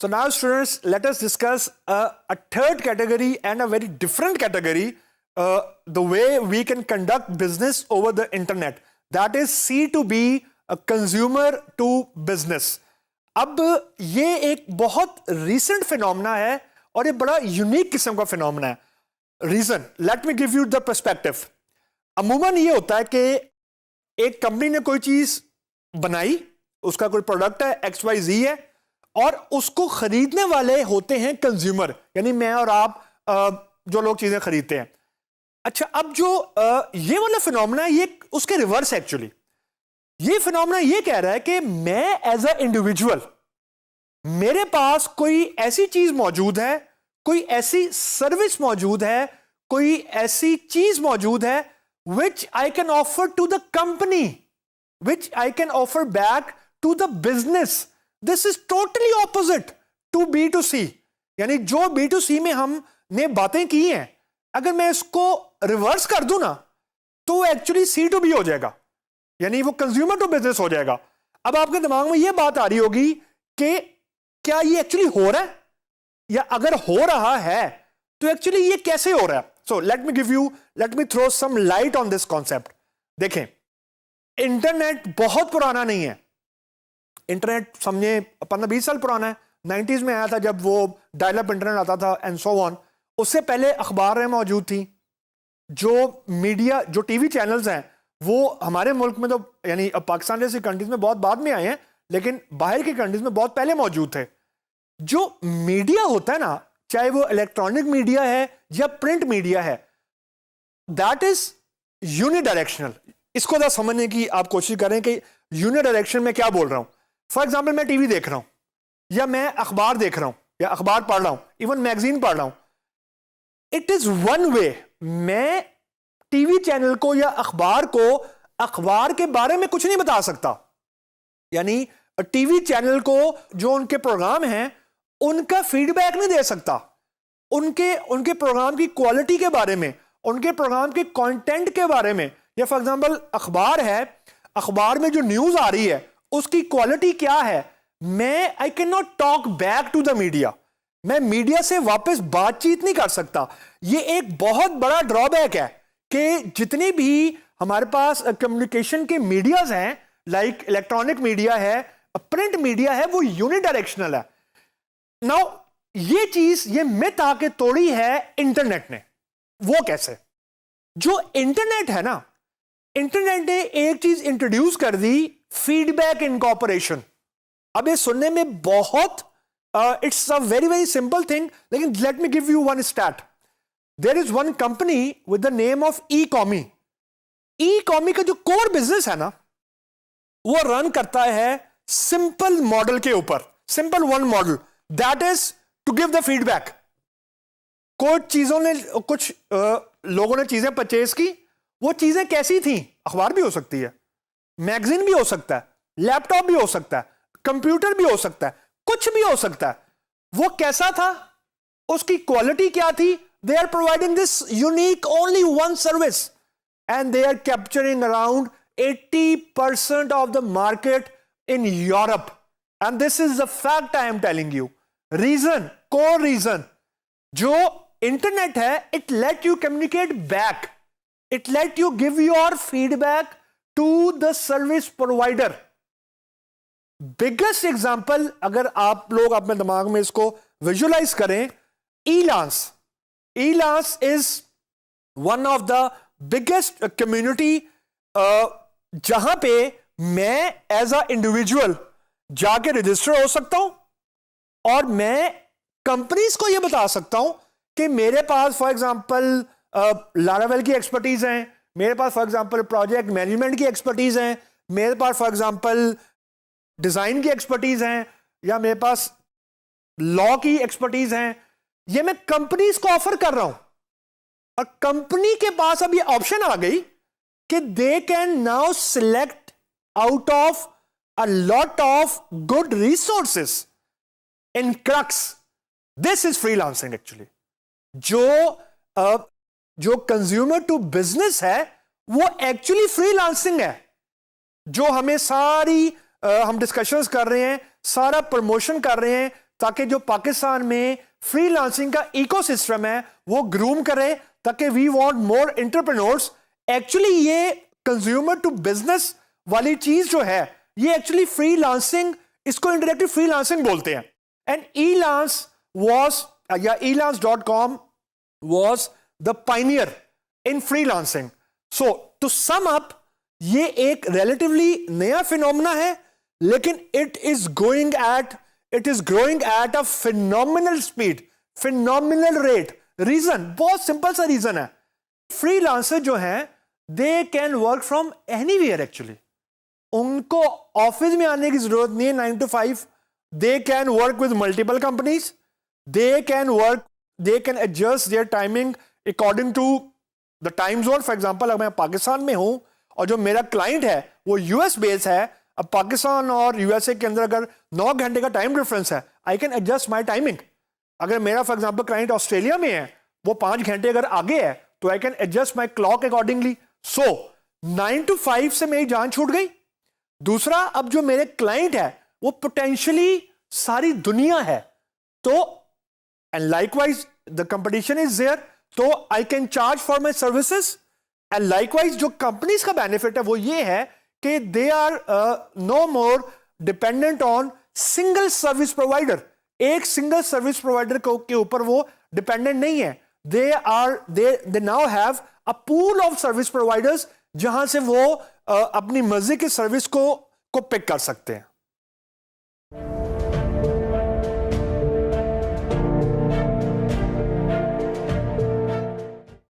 So now, students, let us discuss a third category and a very different category, the way we can conduct business over the internet. That is C2B, consumer to business. अब ये एक बहुत recent phenomena है और ये बड़ा unique किस्म का phenomena है. Reason, let me give you the perspective. अमूमन ये होता है कि एक कंपनी ने कोई चीज बनाई, उसका कोई प्रोडक्ट है XYZ है और उसको खरीदने वाले होते हैं कंज्यूमर, यानी मैं और आप, जो लोग चीजें खरीदते हैं. अच्छा, अब जो ये वाला फिनोमेना है ये उसके रिवर्स है. एक्चुअली ये फिनोमेना ये कह रहा है कि मैं एज अ इंडिविजुअल, मेरे पास कोई ऐसी चीज मौजूद है, कोई ऐसी सर्विस मौजूद है, कोई ऐसी चीज मौजूद है which I can offer to the company, which I can offer back to the business. This is totally opposite to B2C. यानी जो B2C में हमने बातें की हैं, अगर मैं इसको रिवर्स कर दूं ना तो एक्चुअली C2B हो जाएगा, यानी वो कंज्यूमर टू बिजनेस हो जाएगा. अब आपके दिमाग में ये बात आ रही होगी कि क्या ये एक्चुअली हो रहा है, या अगर हो रहा है तो एक्चुअली ये कैसे हो रहा है. So let me throw some light on this concept. देखें, इंटरनेट बहुत पुराना नहीं है. इंटरनेट समझे 15-20 साल पुराना है. 90s में आया था जब वो डायल अप इंटरनेट आता था एंड सो ऑन. उससे पहले अखबारें मौजूद थी. जो मीडिया, जो टीवी चैनल्स हैं वो हमारे मुल्क में तो यानी पाकिस्तान जैसी कंट्रीज में बहुत बाद में आए हैं, लेकिन बाहर की कंट्रीज में बहुत पहले मौजूद थे. जो मीडिया होता है ना, चाहे वो इलेक्ट्रॉनिक मीडिया है या प्रिंट मीडिया है, दैट इज यूनिडायरेक्शनल. इसको जरा समझने की आप कोशिश करें कि यूनिडायरेक्शन में क्या बोल रहा हूं. फॉर एग्जाम्पल, मैं टीवी देख रहा हूं, या मैं अखबार देख रहा हूं, या अखबार पढ़ रहा हूं, इवन मैगजीन पढ़ रहा हूं. It is one way. मैं टीवी चैनल को या अखबार को अखबार के बारे में कुछ नहीं बता सकता. यानी टीवी चैनल को जो उनके प्रोग्राम हैं उनका फीडबैक नहीं दे सकता, उनके प्रोग्राम की क्वालिटी के बारे में, उनके प्रोग्राम के कंटेंट के बारे में. या फॉर एग्जांपल अखबार है, अखबार में जो न्यूज आ रही है उसकी क्वालिटी क्या है, मैं I can not talk back to the media. मैं मीडिया से वापस बातचीत नहीं कर सकता. ये एक बहुत बड़ा ड्रॉबैक है कि जितनी भी हमारे पास कम्युनिकेशन के मीडियाज हैं, लाइक इलेक्ट्रॉनिक मीडिया है, प्रिंट मीडिया है, वो यूनिडायरेक्शनल है. नाउ ये चीज, ये मिथ आके तोड़ी है इंटरनेट ने. वो कैसे? जो इंटरनेट है ना, इंटरनेट ने एक चीज इंट्रोड्यूस कर दी, फीडबैक इनकॉर्पोरेशन. अब ये सुनने में बहुत it's a very very simple thing, लेकिन let me give you one stat. There is one company with the name of ई-कॉमी. ई-कॉमी का जो कोर बिजनेस है ना, वो रन करता है सिंपल मॉडल के ऊपर, simple one model, that is to give the feedback. कुछ लोगों ने चीजें परचेज की, वो चीजें कैसी थी, अखबार भी हो सकती है, मैगजीन भी हो सकता है, लैपटॉप भी हो सकता है, कंप्यूटर भी हो सकता है, कुछ भी हो सकता है. वो कैसा था, उसकी क्वालिटी क्या थी. They are providing this unique only one service and they are capturing around 80% of the market in Europe. And this is the fact I am telling you. Reason, core reason, जो internet है, it let you communicate back. It let you give your feedback to the service provider. Biggest example, अगर आप लोग अपने दिमाग में इसको visualise करें, E-Lance. E-Lance is one of the biggest community जहां पे मैं एज अ इंडिविजुअल जाके रजिस्टर हो सकता हूं और मैं कंपनीज को यह बता सकता हूं कि मेरे पास फॉर एग्जांपल लारावेल की एक्सपर्टीज है, मेरे पास फॉर एग्जांपल प्रोजेक्ट मैनेजमेंट की एक्सपर्टीज है, मेरे पास फॉर एग्जांपल डिजाइन की एक्सपर्टीज है, या मेरे पास लॉ की एक्सपर्टीज है. ये मैं कंपनीज को ऑफर कर रहा हूं और कंपनी के पास अब ये ऑप्शन आ गई कि they can now select out of a lot of good resources in crux. This is freelancing actually. जो consumer to business है वो actually freelancing है. जो हमें सारी हम डिस्कशंस कर रहे हैं, सारा प्रमोशन कर रहे हैं, ताकि जो पाकिस्तान में फ्रीलांसिंग का इकोसिस्टम है वो ग्रूम करे, ताकि we want more entrepreneurs. Actually ये कंज्यूमर टू बिजनेस वाली चीज जो है ये एक्चुअली फ्रीलांसिंग, इसको इंडायरेक्टली फ्रीलांसिंग बोलते हैं। एंड Elance was या elance.com was the pioneer in freelancing. So to sum up, ये एक relatively नया फिनोमेना है, लेकिन it is growing at a phenomenal speed, phenomenal rate. Reason बहुत सिंपल सा रीजन है, फ्रीलांसर जो है they can work from anywhere. Actually उनको ऑफिस में आने की जरूरत नहीं है 9 to 5। They can work with multiple companies, they can adjust their timing according to the time zone. For example अगर मैं पाकिस्तान में हूं और जो मेरा क्लाइंट है वो यूएस बेस है, अब पाकिस्तान और यूएसए के अंदर अगर 9 घंटे का टाइम डिफरेंस है, I can adjust my timing. अगर मेरा फॉर एग्जांपल क्लाइंट ऑस्ट्रेलिया में है, वो 5 घंटे अगर आगे है, तो I can adjust my clock accordingly. So 9 to 5 से मेरी जान छूट गई। दूसरा, अब जो मेरे क्लाइंट है वो पोटेंशियली सारी दुनिया है, तो and likewise the competition is there, तो I can charge for my services. And likewise जो कंपनीज का बेनिफिट है वो ये है कि they are no more dependent on single service provider. एक सिंगल सर्विस प्रोवाइडर के ऊपर वो डिपेंडेंट नहीं है। They now have a pool of service providers जहां से वो अपनी मर्जी की सर्विस को पिक कर सकते हैं।